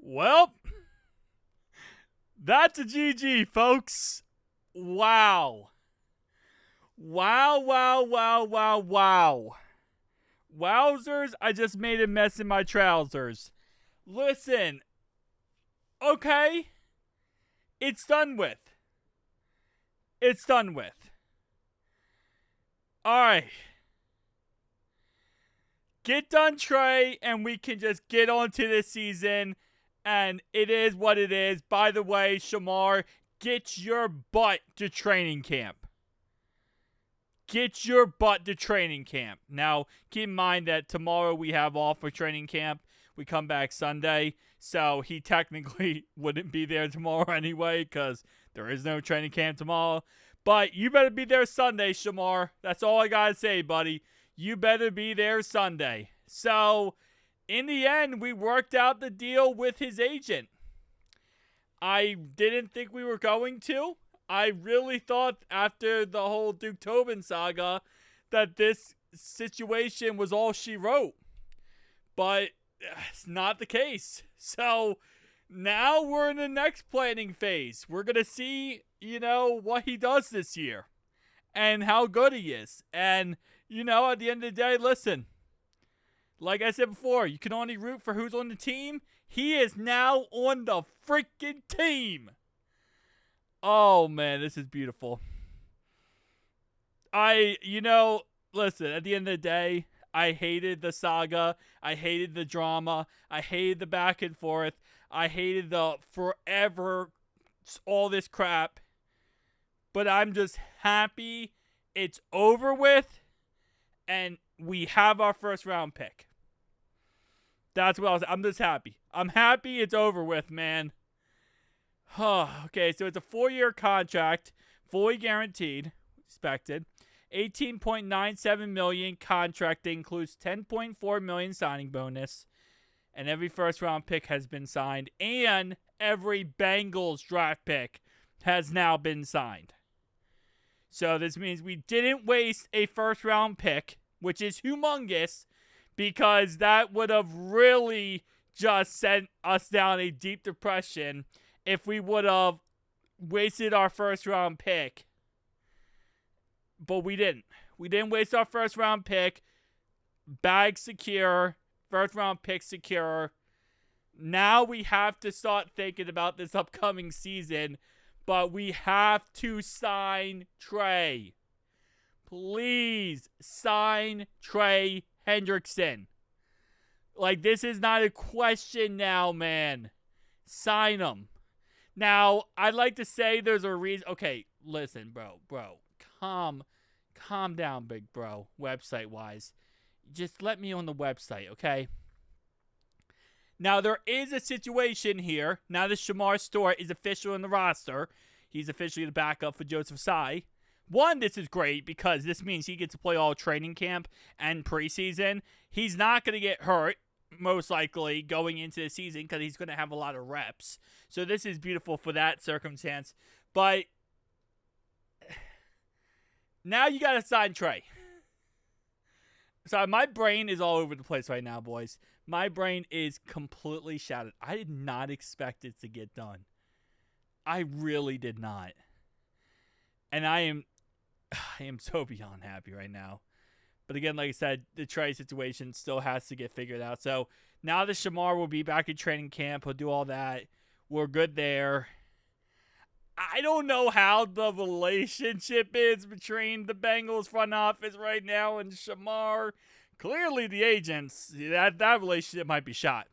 Well, that's a GG, folks. Wow. Wow, wow, wow, wow, wow. Wowzers, I just made a mess in my trousers. Listen, okay, it's done with. It's done with. Alright. Get done, Trey, and we can just get on to this season. And it is what it is. By the way, Shemar, get your butt to training camp. Get your butt to training camp. Now, keep in mind that tomorrow we have off for training camp. We come back Sunday. So he technically wouldn't be there tomorrow anyway because there is no training camp tomorrow. But you better be there Sunday, Shemar. That's all I got to say, buddy. You better be there Sunday. So, in the end, we worked out the deal with his agent. I didn't think we were going to. I really thought after the whole Duke Tobin saga that this situation was all she wrote. But it's not the case. So, now we're in the next planning phase. We're going to see, what he does this year. And how good he is. And, at the end of the day, listen. Like I said before, you can only root for who's on the team. He is now on the freaking team. Oh, man, this is beautiful. Listen, at the end of the day, I hated the saga. I hated the drama. I hated the back and forth. I hated the forever, all this crap. But I'm just happy it's over with. And we have our first round pick. That's what I'm just happy. I'm happy it's over with, man. Okay, so it's a 4-year contract, fully guaranteed, expected. $18.97 million contract that includes $10.4 million signing bonus. And every first round pick has been signed. And every Bengals draft pick has now been signed. So this means we didn't waste a first-round pick, which is humongous, because that would have really just sent us down a deep depression if we would have wasted our first-round pick. But we didn't. We didn't waste our first-round pick. Bag secure. First-round pick secure. Now we have to start thinking about this upcoming season. But we have to sign Trey. Please sign Trey Hendrickson. Like, this is not a question now, man. Sign him. Now, I'd like to say there's a reason. Okay, listen, bro. Calm down, big bro, website-wise. Just let me on the website, okay? Now, there is a situation here. Now that Shemar Stewart is official in the roster, he's officially the backup for Joseph Tsai. One, this is great because this means he gets to play all training camp and preseason. He's not going to get hurt, most likely, going into the season because he's going to have a lot of reps. So this is beautiful for that circumstance. But now you got to sign Trey. So my brain is all over the place right now, boys. My brain is completely shattered. I did not expect it to get done. I really did not. And I am so beyond happy right now. But again, like I said, the Trey situation still has to get figured out. So now that Shemar will be back in training camp, he'll do all that. We're good there. I don't know how the relationship is between the Bengals front office right now and Shemar. Clearly, the agents, that relationship might be shot.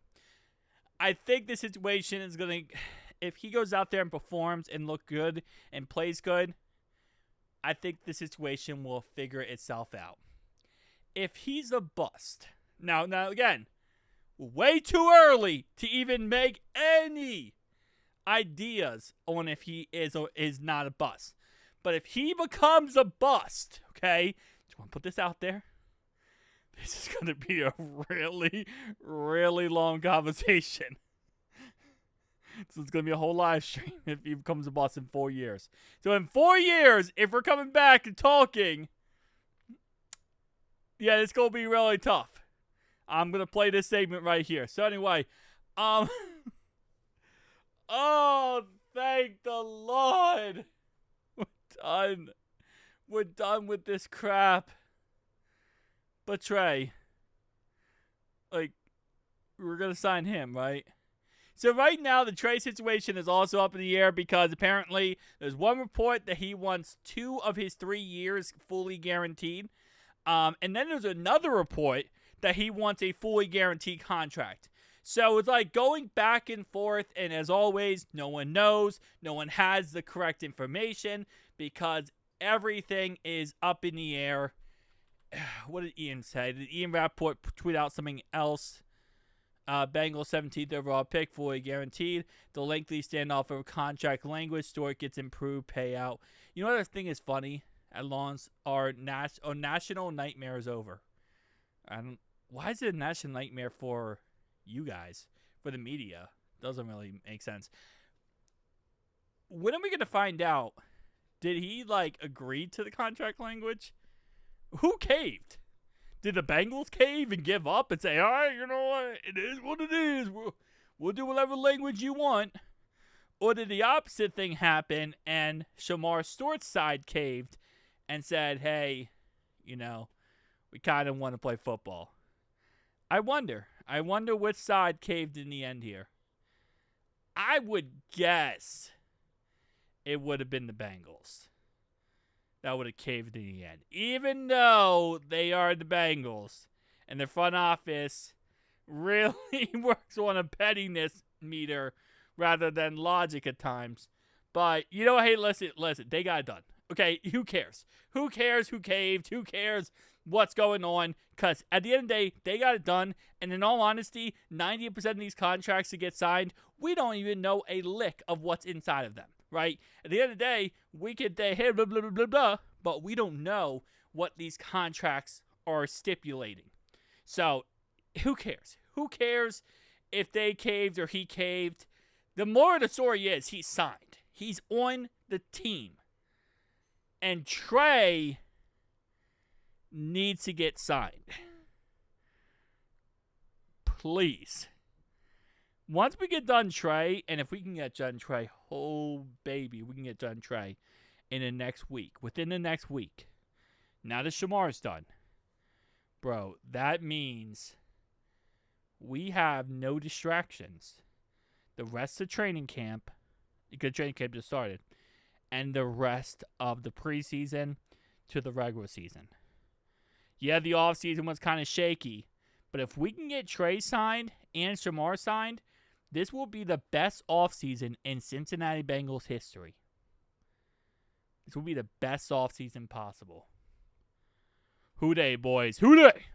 I think the situation is going to, if he goes out there and performs and look good and plays good, I think the situation will figure itself out. If he's a bust, now again, way too early to even make any ideas on if he is or is not a bust. But if he becomes a bust, okay, do you want to put this out there? This is going to be a really, really long conversation. This is going to be a whole live stream if he becomes a bust in 4 years. So in 4 years, if we're coming back and talking, yeah, it's going to be really tough. I'm going to play this segment right here. So anyway, Oh, thank the Lord. We're done. We're done with this crap. But Trey, like, we're going to sign him, right? So right now, the Trey situation is also up in the air because apparently there's one report that he wants 2 of his 3 years fully guaranteed. And then there's another report that he wants a fully guaranteed contract. So it's like going back and forth, and as always, no one knows, no one has the correct information because everything is up in the air. What did Ian say? Did Ian Rappaport tweet out something else? Bengals 17th overall pick, fully guaranteed. The lengthy standoff over contract language. Stewart gets improved payout. You know what I think is funny? At Lawrence, our national nightmare is over. Why is it a national nightmare for you guys? For the media? Doesn't really make sense. When are we going to find out? Did he, agree to the contract language? Who caved? Did the Bengals cave and give up and say, all right, you know what? It is what it is. We'll do whatever language you want. Or did the opposite thing happen and Shemar Stewart's side caved and said, hey, we kind of want to play football? I wonder which side caved in the end here. I would guess it would have been the Bengals that would have caved in the end. Even though they are the Bengals and their front office really works on a pettiness meter rather than logic at times. But, hey, listen, they got it done. Okay, who cares? Who cares who caved? Who cares what's going on? Because at the end of the day, they got it done. And in all honesty, 90% of these contracts that get signed, we don't even know a lick of what's inside of them. Right? At the end of the day, we could say, hey, blah, blah, blah, blah, blah, but we don't know what these contracts are stipulating. So, who cares? Who cares if they caved or he caved? The moral of the story is he's signed. He's on the team. And Trey needs to get signed. Please. Once we get done Trey, and if we can get done Trey, oh baby, we can get done Trey in the next week, within the next week. Now that Shemar's done, bro, that means we have no distractions. The rest of training camp, because training camp just started, and the rest of the preseason to the regular season. Yeah, the offseason was kind of shaky, but if we can get Trey signed and Shemar signed, this will be the best offseason in Cincinnati Bengals history. This will be the best offseason possible. Hoo-day, boys. Hoo-day!